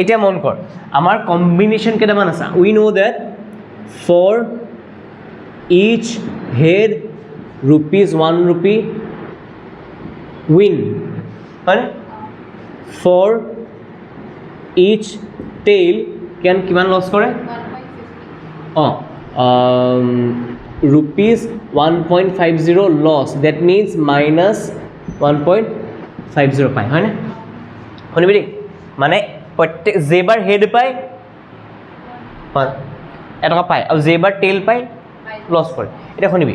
এতিয়া মন কৰ আমাৰ কম্বিনেশ্যন কেইটামান আছে we know that for each head ₹1 rupee win হয়নে ফৰ ইচ টেইল কিমান লছ কৰে 1.50 ₹1.50 loss that means minus 1.50 পায় হয়নে শুনিবি দেই মানে প্ৰত্যেক যেবাৰ হেড পায় এটকা পায় আৰু যেবাৰ টেইল পায় লছ কৰে এটা শুনিবি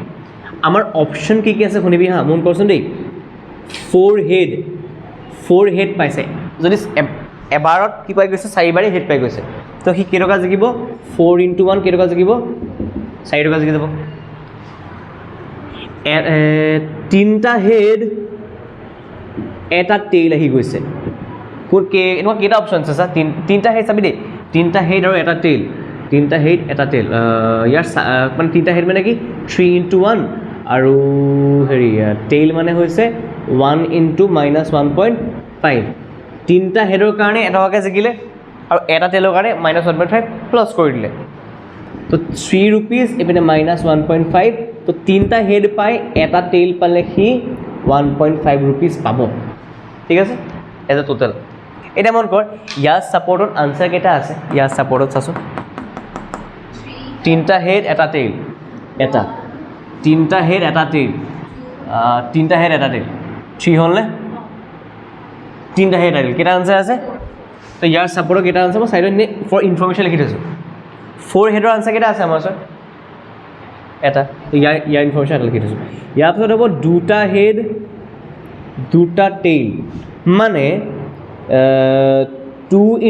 আমাৰ অপশ্যন কি আছে শুনিবি হা মন কৰচোন দেই ফ'ৰ হেড পাইছে যদি এবাৰত কি পাই গৈছে 4বাৰে হেড পাই গৈছে তো সি কেইটকা জিকিব 4 × 1 কেইটকা জিকিব 4 টকা জিকি যাব তিনিটা হেড এটা টেইল আহি গৈছে এনেকুৱা কেইটা অপশ্যন আছে চা তিনিটা হেড চাবি দেই তিনিটা হেড আৰু এটা টেইল তিনিটা হেড এটা টেইল ইয়াৰ মানে তিনিটা হেড মানে কি 3 × 1 আৰু হেৰি টেইল মানে হৈছে 1 × -1.5 তিনিটা হেডৰ কাৰণে এটকাকৈ জিকিলে আৰু এটা টেইলৰ কাৰণে -1.5 প্লাছ কৰি দিলে তো 3 rupees এপিনে -1.5 তো তিনিটা হেড পাই এটা টেইল পালে সি 1.5 rupees পাব ঠিক আছে এজ এ টোটেল এটা মন কৰ ইয়াৰ ছাপৰ্টত আনসাৰ কেইটা আছে ইয়াৰ ছাপৰ্টত চাচোন তিনিটা হেড এটা টেইল এটা তিনিটা হেড এটা টেইল তিনিটা হেড এটা টেইল 3 হ'লনে তিনিটা হেড এটা টেইল কেইটা আনসাৰ আছে তো ইয়াৰ ছাপৰ্টত কেইটা আনসাৰ মই সাইডত ফৰ ইনফৰমেশ্যন লিখি থৈছোঁ 4 হেডৰ আনসাৰ কেইটা আছে আমাৰ ওচৰত এটা ইয়াৰ ইনফৰমেশ্যন এটা লিখি থৈছোঁ ইয়াৰ পিছত হ'ব দুটা হেড দুটা টেইল মানে 2 ×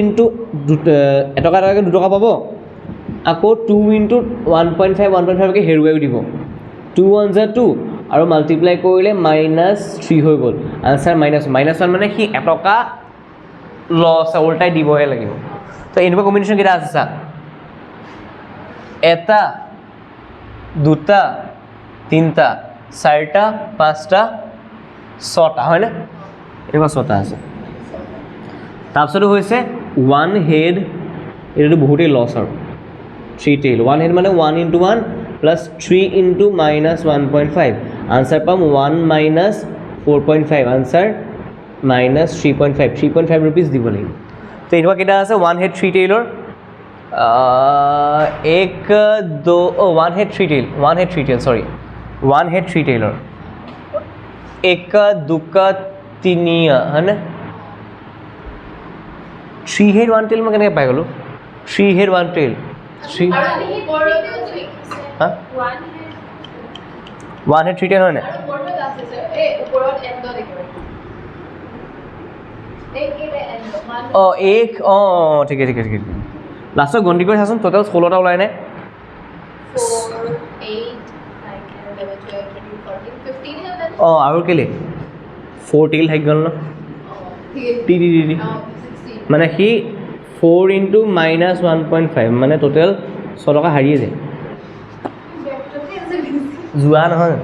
এটকা এটকাকৈ 2 টকা পাব আকৌ 2 × 1.5কৈ হেৰুৱাইও দিব 2 1 = 2 আৰু মাল্টিপ্লাই কৰিলে -3 হৈ গ'ল আনসাৰ -1 মানে সি এটকা লছ উল্টাই দিবহে লাগিব তো এনেকুৱা কম্বিনেশ্যন কেইটা আছে চা এটা দুটা তিনিটা চাৰিটা পাঁচটা ছটা হয়নে এনেকুৱা ছটা আছে তাৰপিছতো হৈছে 1 হেড এইটো বহুতেই লছ আৰু 3 টেইল 1 হেড মানে 1 × 1 প্লাছ 3 × -1.5 আনসাৰ পাম 1 - 4.5 আনসাৰ -3.5 rupees দিব লাগিব তো এনেকুৱা কেইটা আছে 1 head 3 tailor 1 head 3 tail sorry 1 head 3 tailor 1 2 3 है ना 3 head 1 tail में কেনে পাই গলো 3 head 1 tail 3 আৰু আমি বৰ্ডতে লিখিছে হা 1 head 3 tail হয় না আৰু বৰ্ডত আছে স্যাৰ এই ওপৰত এন্ড দেখিব एक ठीक है लास्टत गणति कर चाचोन टोटल 16টা ওলাই নাই 4 8 9 10 11 12 13 14 15 है আৰু কেলে 4 টেইল থাকি গ'ল ন টি মানে সি 4 × -1.5 মানে টোটেল 6 টকা হাৰিয়ে যায় যোৱা নহয়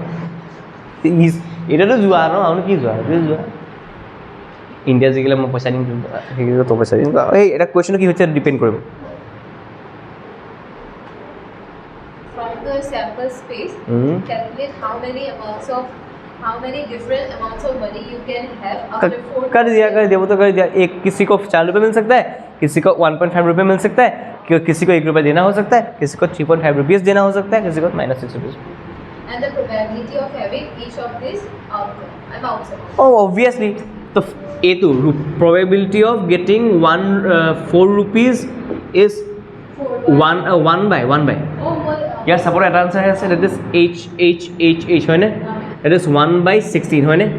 এটাতো যোৱা ন আৰু কি যোৱা ইণ্ডিয়া জিকিলে মই পইচা দিম সেইকেইটা তো পইচা দিম এই এটা কুৱেশ্যন কি হৈছে ডিপেণ্ড কৰিব from the sample space calculate how many different amounts of money you can have after 4 कर दिया वो तो कर दिया एक किसी को 4 रुपये मिल सकता है किसी को 1.5 रुपये मिल सकता है किसी को 1 रुपया देना हो सकता है, किसी को 3.5 रुपीज़ देना हो सकता है, किसी को -6 rupees. And the probability of having each of these outcome. I'm outside. Oh, obviously. So, A2, probability of getting 4 rupees is 1 by. Oh, well, Yes, suppose that answer has that is H, right? That is 1 by 16, right?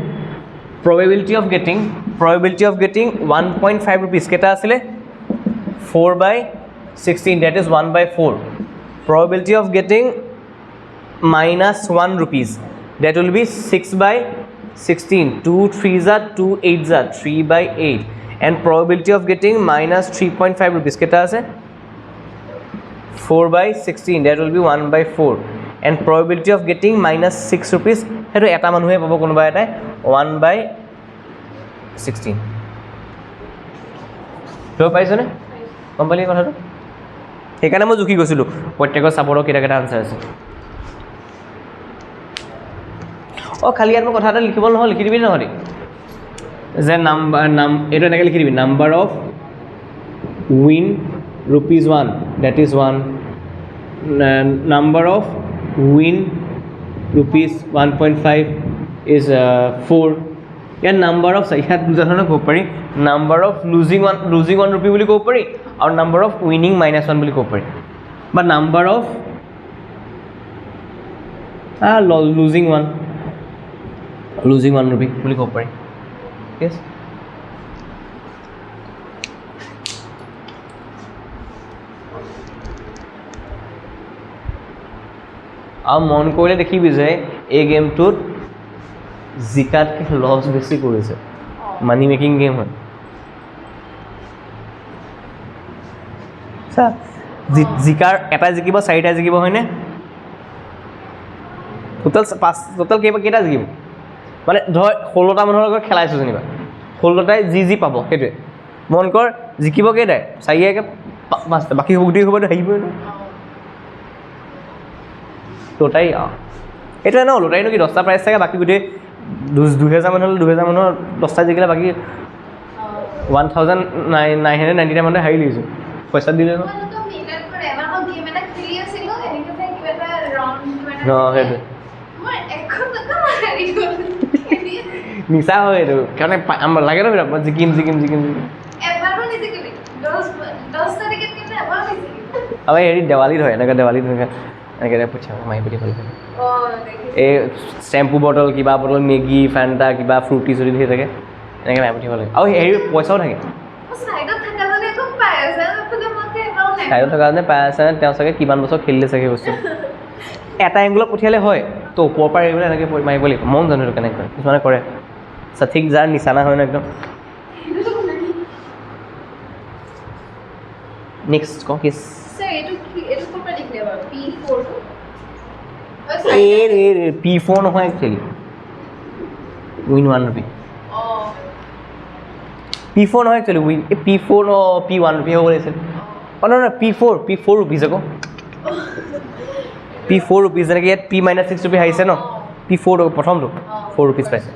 Probability of getting 1.5 rupees. Keta asile 4 by 16. That is 1 by 4. Probability of getting -1 rupees. That will be 6 by 16. 2 3s are 2 8s are 3 by 8. And probability of getting -3.5 rupees. Keta ase 4 by 16. That will be 1 by 4. And probability of getting -6 rupees. Heto eta manuhe pabo konoba eta 1 by 16. তো পাইছনে? গম পালি কথাটো? সেইকাৰণে মই জুখি গৈছিলোঁ প্ৰত্যেকৰ চাপৰৰ কেইটা আনচাৰ আছে. অঁ খালি ইয়াত মই কথা এটা লিখিব নহয়, লিখি দিবি নহয় যে এইটো এনেকৈ লিখি দিবি number of win ₹1 that is 1, number of win ₹1.5 is 4. ইয়াত নাম্বাৰ অফ ইয়াত দুটা ধৰণৰ ক'ব পাৰি, নাম্বাৰ অফ লুজিং 1 rupee বুলি ক'ব পাৰি আৰু নাম্বাৰ অফ উইনিং -1 বুলি ক'ব পাৰি, বা নাম্বাৰ অফ লুজিং 1 rupee বুলি ক'ব পাৰি. ইয়েছ, আৰু মন কৰিলে দেখিবি যে এই গেমটোত জিকাতকৈ লছ বেছি কৰিছে. মানি মেকিং গেম হয়. জিকাৰ এটা জিকিব 4টা জিকিব হয়নে? টোটেল কেইটা জিকিব? মানে ধৰ 16টা মানুহৰ লগত খেলাইছোঁ যেনিবা, 16টাই যি পাব সেইটোৱে মন কৰ. জিকিব কেইটাই? 4 5টা, বাকী গোটেই হ'বতো আহিবই ন. লটাৰী এইটোৱে ন, লটাৰীনো কি 10টা প্ৰাইজ থাকে, বাকী গোটেই 2000 মানুহ হ'লে 2000 মানুহৰ 10টা জিকিলে বাকী 1999 মানুহে হাৰি লিখিছোঁ, পইচা দিলে ন. সেইটোৱে নিচা হয় এইটো, কাৰণে লাগে ন বিৰাট জিকিম. আৰু হেৰি দেৱালীত হয় এনেকৈ, দেৱালীত এনেকৈ পইচা মাৰি পঠিয়াব লাগে. এই চেম্পু বটল, কিবা বটল, মেগী, ফেণ্টা, কিবা ফ্ৰুটি চুটি ধৰি থাকে, এনেকৈ মাৰি পঠিয়াব লাগে. আৰু হেৰি পইচাও থাকে, চাইডত থকা যেনে পাই আছে, তেওঁ চাগে কিমান বছৰ খেলিলে চাগে বস্তু. এটা এংগলত পঠিয়ালে হয়, তো ওপৰৰ পৰা এৰিবলৈ এনেকৈ মাৰিব লাগিব. মন জানো এইটো কেনেকৈ কিছুমানে কৰে. ঠিক যাৰ নিচানা হয় ন একদম. নেক্সট কওঁ কেছ P4 নহয় একচুৱেলি, উইন 1 rupee. P4 নহয় actually, win P4 P1 rupee হ'ব লাগিছিল. নহয় P4 rupees আকৌ. P4 rupees যেনেকৈ ইয়াত P-6 rupee আহিছে ন, P4 প্ৰথমটো 4 rupees পাইছে.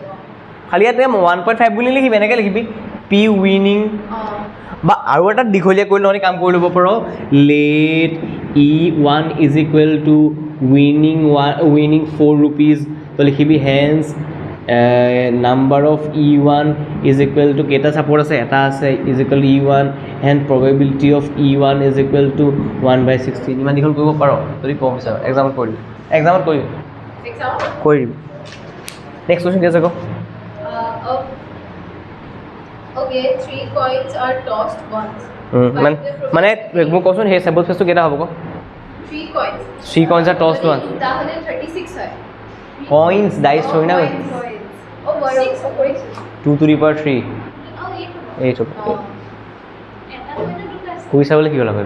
খালি ইয়াত 1.5 বুলি লিখিবি, এনেকৈ লিখিবি P উইনিং. বা আৰু এটা দীঘলীয়া কৰি নহ'লে কাম কৰি ল'ব পাৰ, let E1 is equal to winning 4 rupees. So লিখিবি hence number of E1 is equal to, কেইটা চাপৰ্ট আছে? এটা আছে, is equal to E1 and probability of E1 is equal to 1/16. ইমান দীঘল কৰিব পাৰ যদি ক'ব বিচাৰ. এক্সামত কৰিবি, কৰি দিবি. নেক্সট কুৱেশ্যন কি আছে আকৌ? Okay, 3 coins are tossed once. মানে মোক কচোন সেই চেম্পল ফেচটো কেইটা হ'ব? 3 coins. 3 coins are tossed once. তাহলে 36 হয়. Coins dice হয় না? Oh, 6 কৰিছো. 2 to the power 3. Oh, 8 হ'ব. কুই চাবলৈ কি হ'ল আকৌ?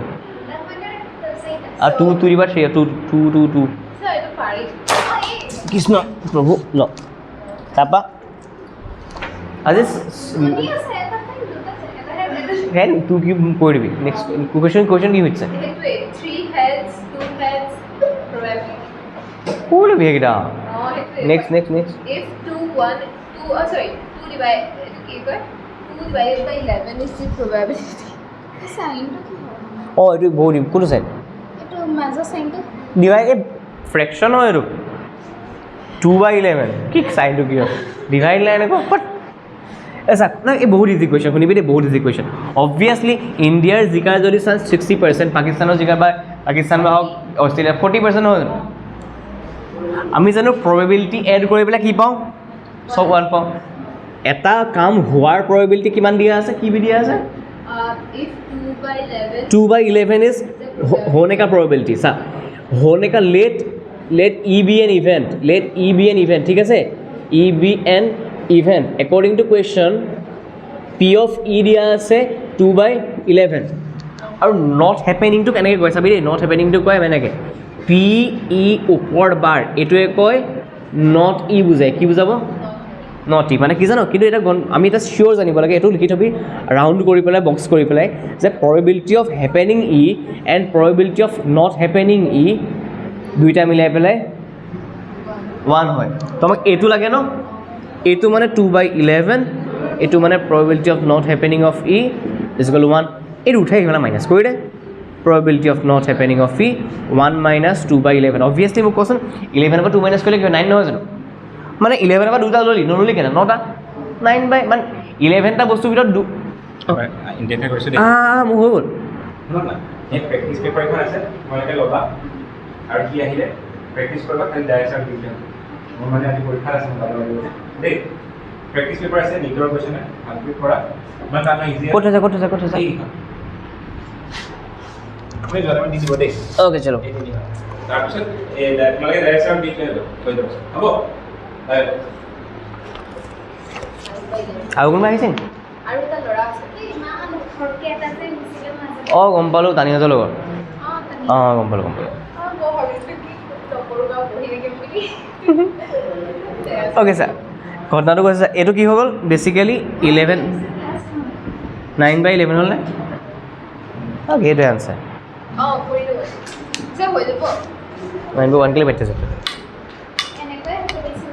আৰু 2 to the power 3, 2. সো এটা পাৰি. কৃষ্ণ প্ৰভু ল তাৰপা আজি শুনি আছে এটা টাইম দুটা আছে এটা হেড টু কি কৰি দিবি. নেক্সট কুৱেশ্যন কি হৈছে? সেইটোৱে 3 heads 2 heads probability. কোন বিহেগিটা? সেইটোৱে. Next If 2 divided by 11 is the probability. Sign to কি হয়? অঁ এইটো বহুত কোনটো চাইড এইটো মাজৰ চাইনটো ডিভাইড এই ফ্ৰেকশ্যন হয় এইটো 2/11 কি চাইনটো কি হয় ডিভাইড লাইন আকৌ বাট চাওক নাই এই বহুত ইজি কুৱেশ্যন শুনিবি দেই বহুত ইজি কুৱেশ্যন অবভিয়াছলি ইণ্ডিয়াৰ জিকাৰ যদি চান্স 60%, পাকিস্তানৰ জিকাৰ বা পাকিস্তান বা হওক অষ্ট্ৰেলিয়া 40% নহয় জানো আমি জানো প্ৰবেবিলিটি এড কৰি পেলাই কি পাওঁ চব 1 পাওঁ এটা কাম হোৱাৰ প্ৰবেবিলিটি কিমান দিয়া আছে কি দিয়া আছে if 2/11 2/11 is होने का probability सा होने का let e be an event ठीक है e be an event according to question p of e दिया আছে 2/11 और not happening to কেনেকৈ কয় চাবি দেই not happening to কয় মানে p e ওপৰ বাৰ এটোৱে কয় not e বুজায় কি বুজাব not e মানে কি জানো কিন্তু এটা আমি এটা শিওৰ জানিব লাগে এটো লিখি থবি ৰাউণ্ড কৰি পেলাই বক্স কৰি পেলাই যে probability of happening e and probability of not happening e দুইটা মিলাই পেলাই 1 হয় তোমাক এটো লাগে ন এটো মানে 2/11 এটো মানে probability of not happening of e is equal to 1 এটো উঠাই গলা মাইনাস কৰি দে probability of not happening of e 1 minus 2/11 obviously মোক কোৱেশ্চন 11 পৰা 2 minus কৰিলে কি 9 নহয় জানো মানে 11 পৰা দুটা নললি কেনে নটা 9 বাই মানে 11 টা বস্তু ভিতৰত ইণ্ডিয়াতে কৰিছোঁ দেই মোৰ হৈ গ'ল শুনক না এই প্ৰেক্টিছ পেপাৰ এখন আছে তোমালোকে ল'বা আৰু কি আহিলে প্ৰেক্টিছ কৰিবা খালি ডাইৰেকশ্যন দি দিম মোৰ মানে আজি পৰীক্ষা আছে দেই প্ৰেক্টিছ পেপাৰ আছে নিটৰ কুৱেশ্যন ভালকৈ কৰা ইমান টান ইজি ক'ত আছে আপুনি জনাব দি দিব দেই ওকে চলো তাৰপিছত এই তোমালোকে ডাইৰেকশ্যন দি থৈ যাব হ'ব আৰু কোনোবা আহিছে নেকি আৰু এটা ল'ৰা আছে এই ইমান খৰকে এটা যে মিছিলে মাজে অঁ গম পালোঁ তানিহঁতৰ লগত অঁ গম পালোঁ মই ভাবিছোঁ কি নকৰোঁ বহি থাকিম বুলি অ'কে ছাৰ ঘটনাটো কৈছে এইটো কি হৈ গ'ল বেচিকেলি 11 9/11 হ'ল নে অ'কে এইটোৱে আনচাৰ কৰি দিব যে হৈ যাব 9/1 কেলে পাইছে এনেকৈ বেছি